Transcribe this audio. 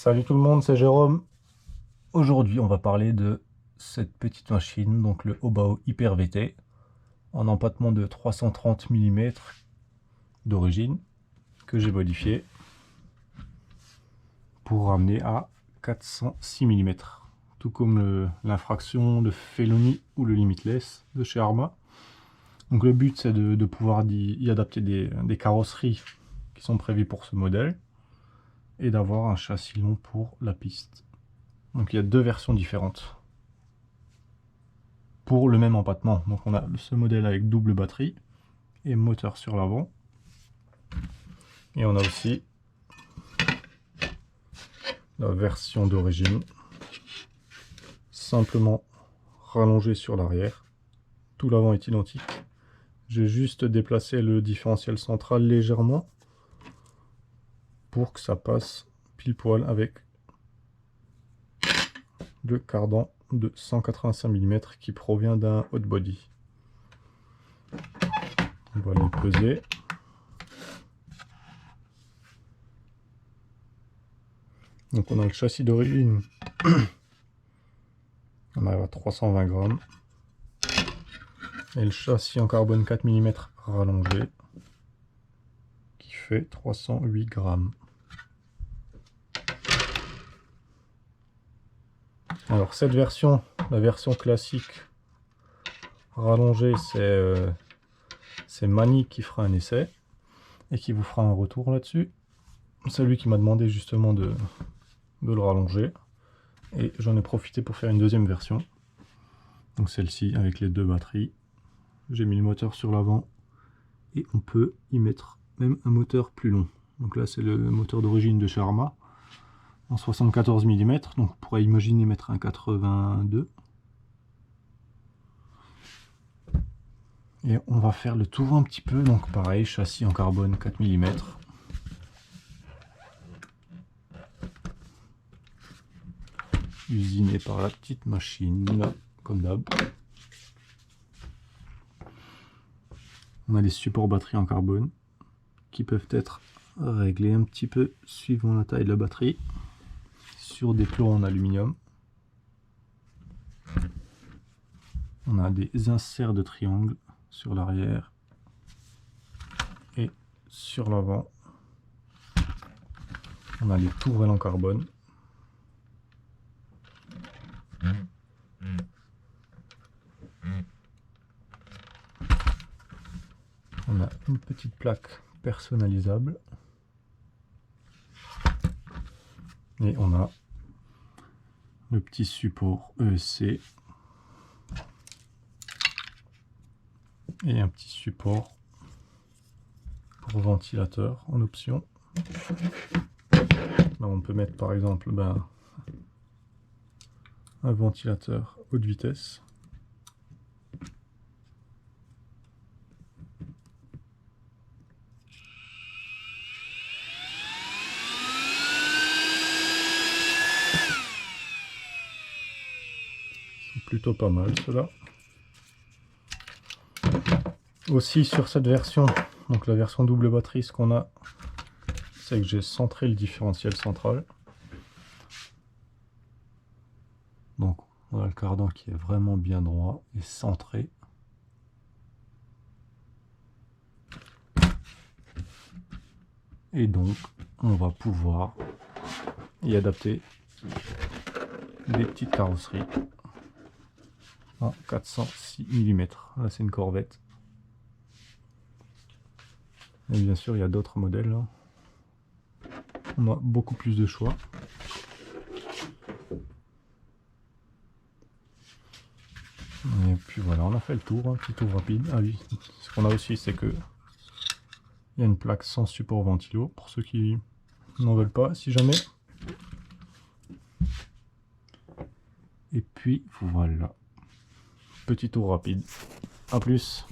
Salut tout le monde, c'est Jérôme. Aujourd'hui, on va parler de cette petite machine, donc le Hobao Hyper VT, en empattement de 330 mm d'origine, que j'ai modifié pour ramener à 406 mm, tout comme l'infraction, le Felony ou le Limitless de chez Arrma. Donc le but, c'est de pouvoir y adapter des carrosseries qui sont prévues pour ce modèle et d'avoir un châssis long pour la piste. Donc il y a deux versions différentes pour le même empattement. Donc on a ce modèle avec double batterie et moteur sur l'avant. Et on a aussi la version d'origine, simplement rallongée sur l'arrière. Tout l'avant est identique. J'ai juste déplacé le différentiel central légèrement pour que ça passe pile poil avec le cardan de 185 mm qui provient d'un hot body. On va les peser. Donc on a le châssis d'origine, on arrive à 320 grammes. Et le châssis en carbone 4 mm rallongé, qui fait 308 grammes. Alors cette version, la version classique rallongée, c'est Mani qui fera un essai et qui vous fera un retour là-dessus. C'est lui qui m'a demandé justement de le rallonger. Et j'en ai profité pour faire une deuxième version. Donc celle-ci avec les deux batteries. J'ai mis le moteur sur l'avant et on peut y mettre même un moteur plus long. Donc là c'est le moteur d'origine de chez Arrma en 74 mm. Donc on pourrait imaginer mettre un 82. Et on va faire le tour un petit peu. Donc pareil, châssis en carbone 4 mm. Usiné par la petite machine, là, comme d'hab. On a des supports batterie en carbone qui peuvent être réglés un petit peu suivant la taille de la batterie sur des plots en aluminium. On a des inserts de triangle sur l'arrière et sur l'avant. On a les tourelles en carbone. On a une petite plaque personnalisable. Et on a le petit support ESC. Et un petit support pour ventilateur en option. Là, on peut mettre par exemple un ventilateur haute vitesse. Plutôt pas mal cela. Aussi sur cette version, donc la version double batterie, ce qu'on a, c'est que j'ai centré le différentiel central. Donc on a le cardan qui est vraiment bien droit et centré. Et donc on va pouvoir y adapter des petites carrosseries en 406 mm. Là c'est une Corvette. Et bien sûr il y a d'autres modèles là. On a beaucoup plus de choix. Et puis voilà, on a fait le tour, un petit tour rapide. Ah oui, ce qu'on a aussi, c'est que il y a une plaque sans support ventilo pour ceux qui n'en veulent pas, si jamais. Et puis voilà, petit tour rapide. A plus.